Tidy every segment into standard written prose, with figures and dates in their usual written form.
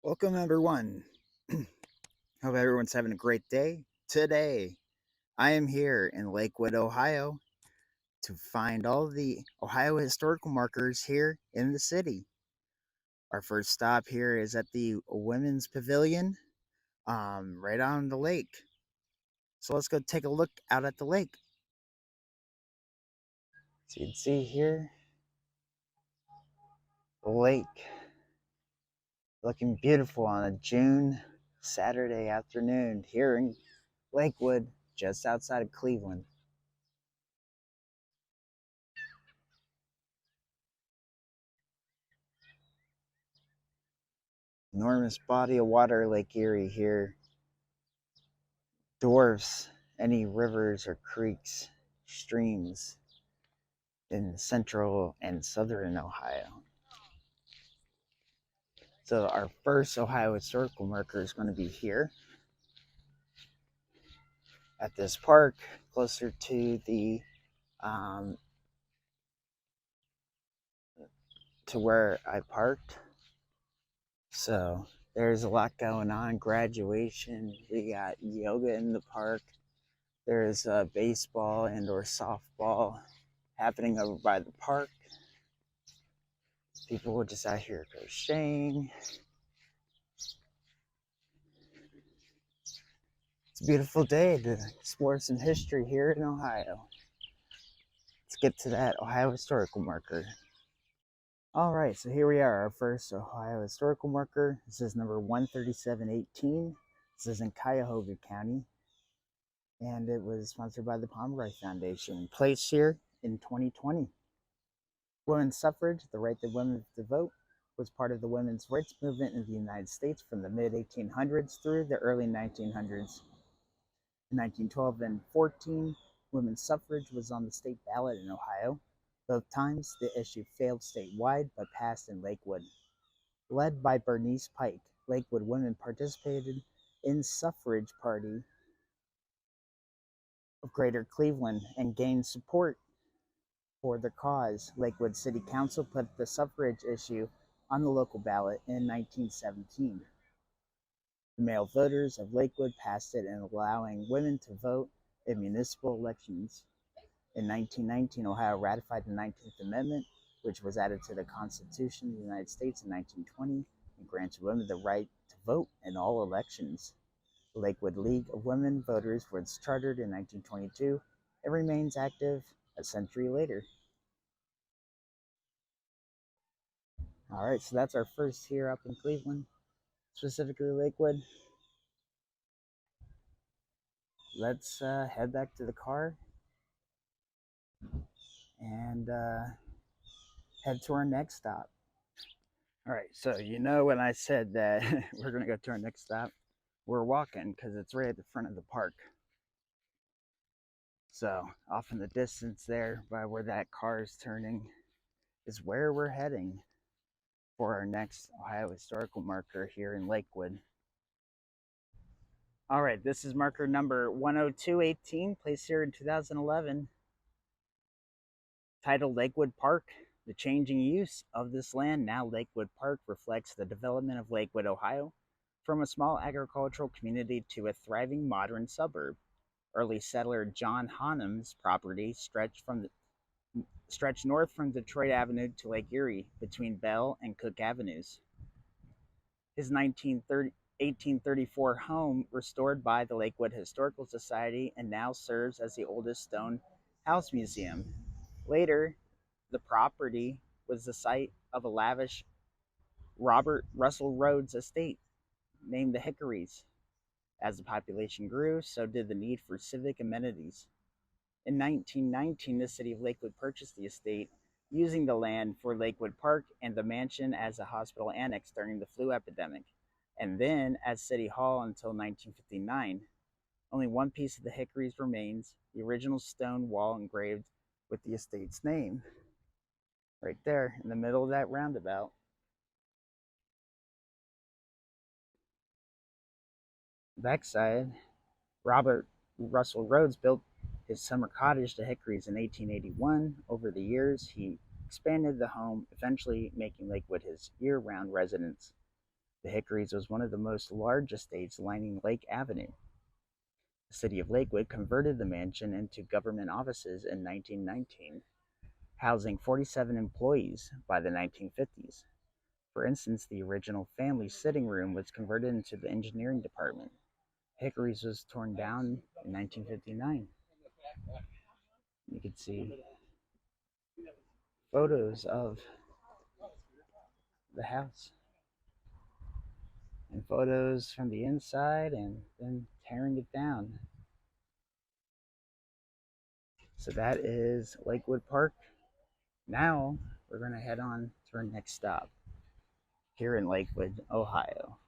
Welcome, everyone. Hope everyone's having a great day. Today, I am here in Lakewood, Ohio, to find all the Ohio historical markers here in the city. Our first stop here is at the Women's Pavilion, right on the lake. So let's go take a look out at the lake. So you can see here the lake looking beautiful on a June Saturday afternoon here in Lakewood, just outside of Cleveland. Enormous body of water, Lake Erie here, dwarfs any rivers or creeks, streams in central and southern Ohio. So our first Ohio historical marker is going to be here at this park, closer to the to where I parked. So there's a lot going on. Graduation, we got yoga in the park. There's baseball and or softball happening over by the park. People were just out here crocheting. It's a beautiful day to explore some history here in Ohio. Let's get to that Ohio historical marker. All right, so here we are, our first Ohio historical marker. This is number 13718. This is in Cuyahoga County, and it was sponsored by the Pomeroy Foundation. Placed here in 2020. Women's suffrage, the right of women to vote, was part of the women's rights movement in the United States from the mid-1800s through the early 1900s. In 1912 and 14, women's suffrage was on the state ballot in Ohio. Both times, the issue failed statewide but passed in Lakewood. Led by Bernice Pike, Lakewood women participated in suffrage party of Greater Cleveland and gained support for the cause. Lakewood City Council put the suffrage issue on the local ballot in 1917. The male voters of Lakewood passed it in allowing women to vote in municipal elections. In 1919, Ohio ratified the 19th Amendment, which was added to the Constitution of the United States in 1920 and granted women the right to vote in all elections. The Lakewood League of Women Voters was chartered in 1922 and remains active a century later. All right, so that's our first here up in Cleveland, specifically Lakewood. Let's head back to the car and head to our next stop. All right, so when I said that we're going to go to our next stop, we're walking because it's right at the front of the park. So off in the distance there by where that car is turning is where we're heading for our next Ohio historical marker here in Lakewood. All right, this is marker number 10218, placed here in 2011, titled Lakewood Park. The changing use of this land, now Lakewood Park, reflects the development of Lakewood, Ohio, from a small agricultural community to a thriving modern suburb. Early settler John Honham's property stretched north from Detroit Avenue to Lake Erie between Bell and Cook Avenues. His 1834 home, restored by the Lakewood Historical Society, and now serves as the oldest stone house museum. Later, the property was the site of a lavish Robert Russell Rhodes estate, named the Hickories. As the population grew, so did the need for civic amenities. In 1919, the city of Lakewood purchased the estate, using the land for Lakewood Park and the mansion as a hospital annex during the flu epidemic, and then as City Hall until 1959. Only one piece of the Hickories remains, the original stone wall engraved with the estate's name, right there in the middle of that roundabout. Backside, Robert Russell Rhodes built his summer cottage to Hickories in 1881. Over the years, he expanded the home, eventually making Lakewood his year-round residence. The The Hickories was one of the most large estates lining Lake Avenue. The city of Lakewood converted the mansion into government offices in 1919, housing 47 employees by the 1950s. For instance, the original family sitting room was converted into the engineering department. Hickories was torn down in 1959. You can see photos of the house and photos from the inside and then tearing it down. So that is Lakewood Park. Now we're going to head on to our next stop here in Lakewood, Ohio.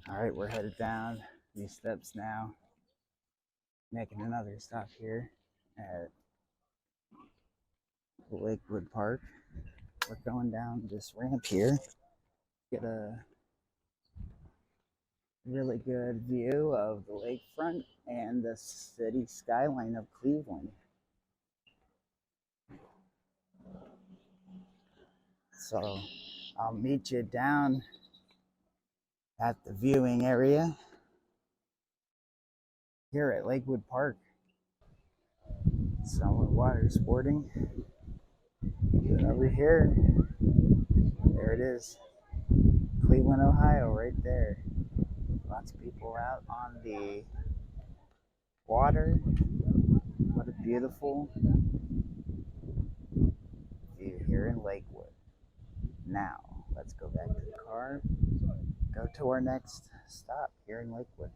All right, we're headed down these steps now, making another stop here at Lakewood Park. We're going down this ramp here, get a really good view of the lakefront and the city skyline of Cleveland. So I'll meet you down at the viewing area here at Lakewood Park. Some water sporting. And over here, there it is, Cleveland, Ohio, right there. Lots of people out on the water. What a beautiful view here in Lakewood. Now, let's go back to the car, go to our next stop here in Lakewood.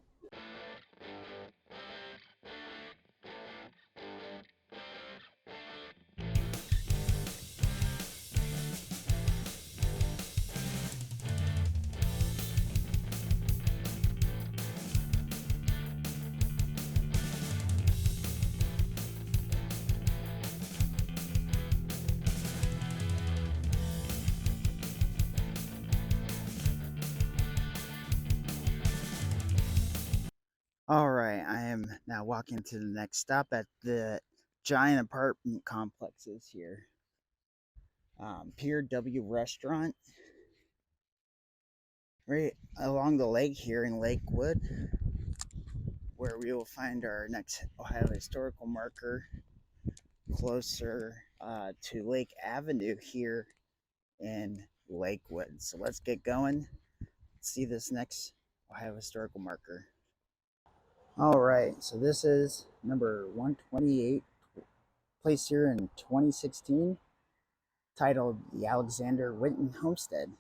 All right, I am now walking to the next stop at the giant apartment complexes here. Pier W Restaurant, right along the lake here in Lakewood, where we will find our next Ohio historical marker closer to Lake Avenue here in Lakewood. So let's get going. See this next Ohio historical marker. All right, so this is number 128, placed here in 2016, titled The Alexander Winton Homestead.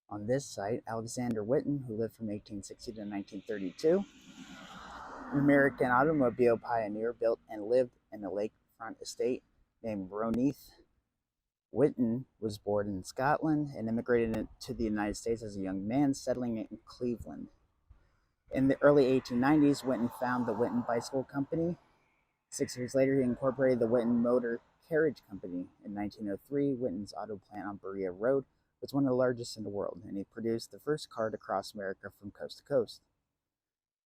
On this site, Alexander Winton, who lived from 1860 to 1932, an American automobile pioneer, built and lived in a lakefront estate named Roneath. Winton was born in Scotland and immigrated to the United States as a young man, settling in Cleveland. In the early 1890s, Winton founded the Winton Bicycle Company. 6 years later, he incorporated the Winton Motor Carriage Company. In 1903, Winton's auto plant on Berea Road was one of the largest in the world, and he produced the first car to cross America from coast to coast.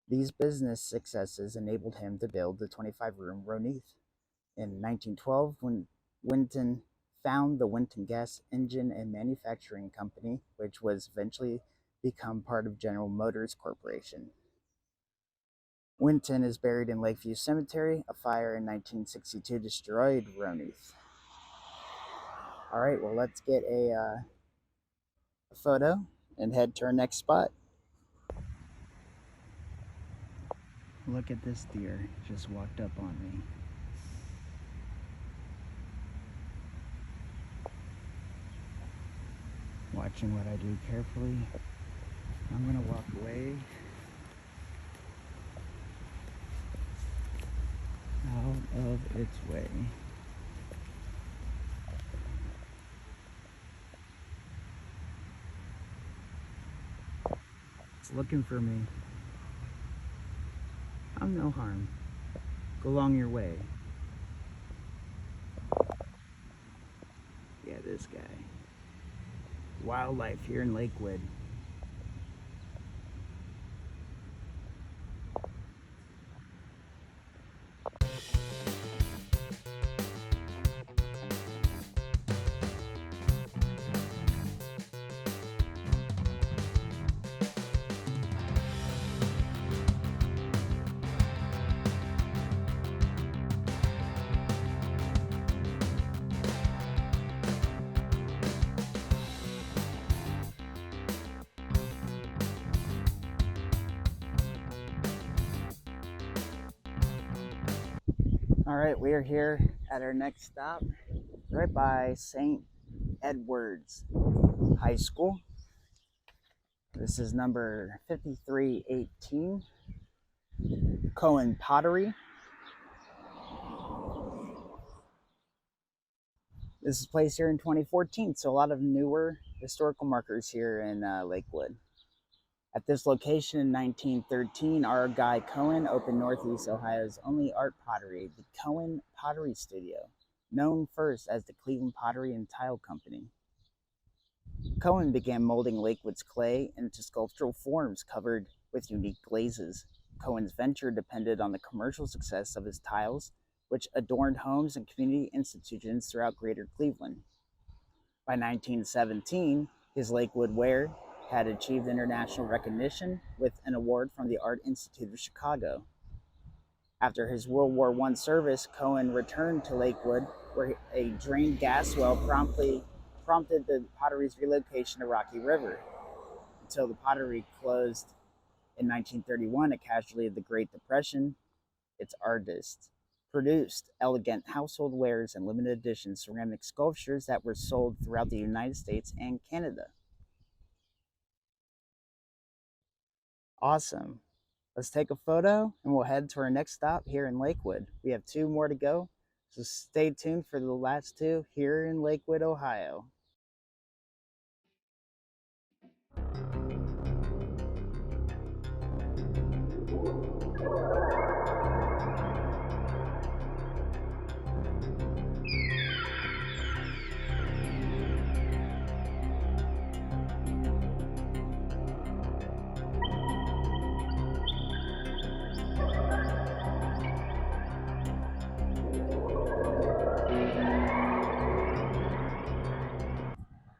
These business successes enabled him to build the 25-room Roneath. In 1912, when Winton founded the Winton Gas Engine and Manufacturing Company, which was eventually become part of General Motors Corporation. Winton is buried in Lakeview Cemetery. A fire in 1962 destroyed Roneath. All right, well, let's get a photo and head to our next spot. Look at this deer, just walked up on me. Watching what I do carefully. I'm gonna walk away. Out of its way. It's looking for me. I'm no harm. Go along your way. Yeah, this guy. Wildlife here in Lakewood. All right, we are here at our next stop, right by St. Edward's High School. This is number 5318, Cohen Pottery. This is placed here in 2014, so a lot of newer historical markers here in Lakewood. At this location in 1913, our guy Cohen opened Northeast Ohio's only art pottery, the Cohen Pottery Studio, known first as the Cleveland Pottery and Tile Company. Cohen began molding Lakewood's clay into sculptural forms covered with unique glazes. Cohen's venture depended on the commercial success of his tiles, which adorned homes and community institutions throughout greater Cleveland. By 1917, his Lakewood ware had achieved international recognition with an award from the Art Institute of Chicago. After his World War I service, Cohen returned to Lakewood, where a drained gas well prompted the pottery's relocation to Rocky River, until the pottery closed in 1931, a casualty of the Great Depression. Its artists produced elegant household wares and limited edition ceramic sculptures that were sold throughout the United States and Canada. Awesome. Let's take a photo and we'll head to our next stop here in Lakewood. We have 2 more to go, so stay tuned for the last 2 here in Lakewood, Ohio.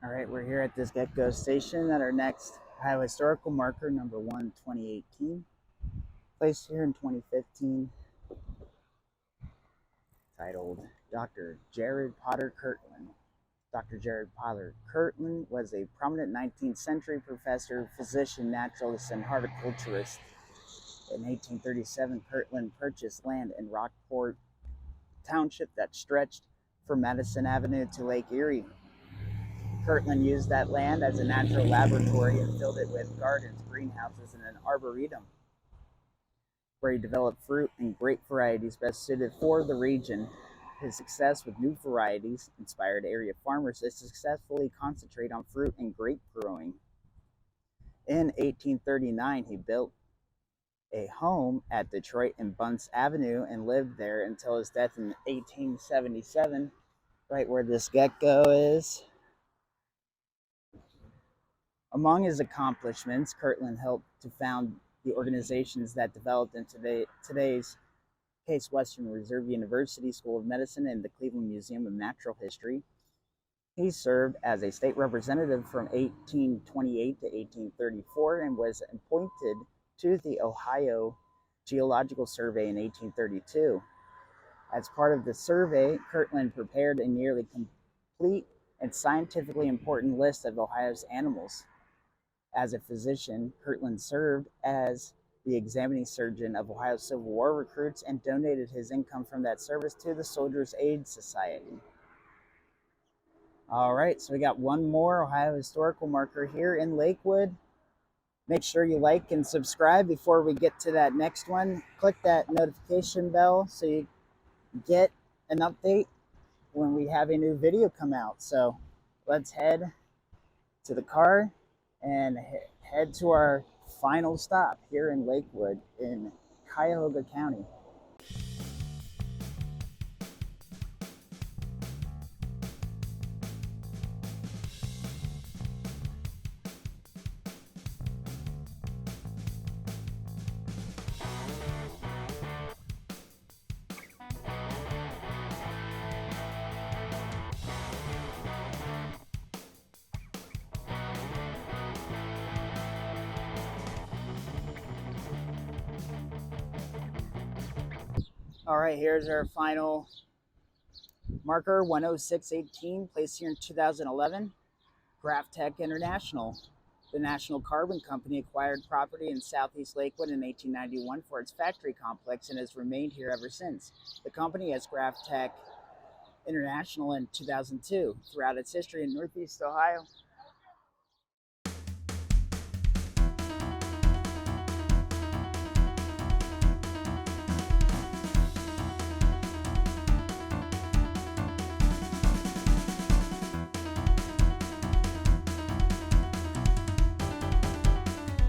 All right, we're here at this get-go station at our next Ohio historical marker, number 1, 2018, placed here in 2015, titled Dr. Jared Potter Kirtland. Dr. Jared Potter Kirtland was a prominent 19th century professor, physician, naturalist, and horticulturist. In 1837, Kirtland purchased land in Rockport Township that stretched from Madison Avenue to Lake Erie. Kirtland used that land as a natural laboratory and filled it with gardens, greenhouses, and an arboretum, where he developed fruit and grape varieties best suited for the region. His success with new varieties inspired area farmers to successfully concentrate on fruit and grape growing. In 1839, he built a home at Detroit and Bunce Avenue and lived there until his death in 1877, right where this gecko is. Among his accomplishments, Kirtland helped to found the organizations that developed in today's Case Western Reserve University School of Medicine and the Cleveland Museum of Natural History. He served as a state representative from 1828 to 1834 and was appointed to the Ohio Geological Survey in 1832. As part of the survey, Kirtland prepared a nearly complete and scientifically important list of Ohio's animals. As a physician, Kirtland served as the examining surgeon of Ohio's Civil War recruits and donated his income from that service to the Soldiers' Aid Society. All right, so we got 1 more Ohio historical marker here in Lakewood. Make sure you like and subscribe before we get to that next one. Click that notification bell so you get an update when we have a new video come out. So let's head to the car and head to our final stop here in Lakewood in Cuyahoga County. All right, here's our final marker, 10618, placed here in 2011, Graph Tech International. The National Carbon Company acquired property in southeast Lakewood in 1891 for its factory complex and has remained here ever since. The company has Graph Tech International in 2002. Throughout its history in Northeast Ohio,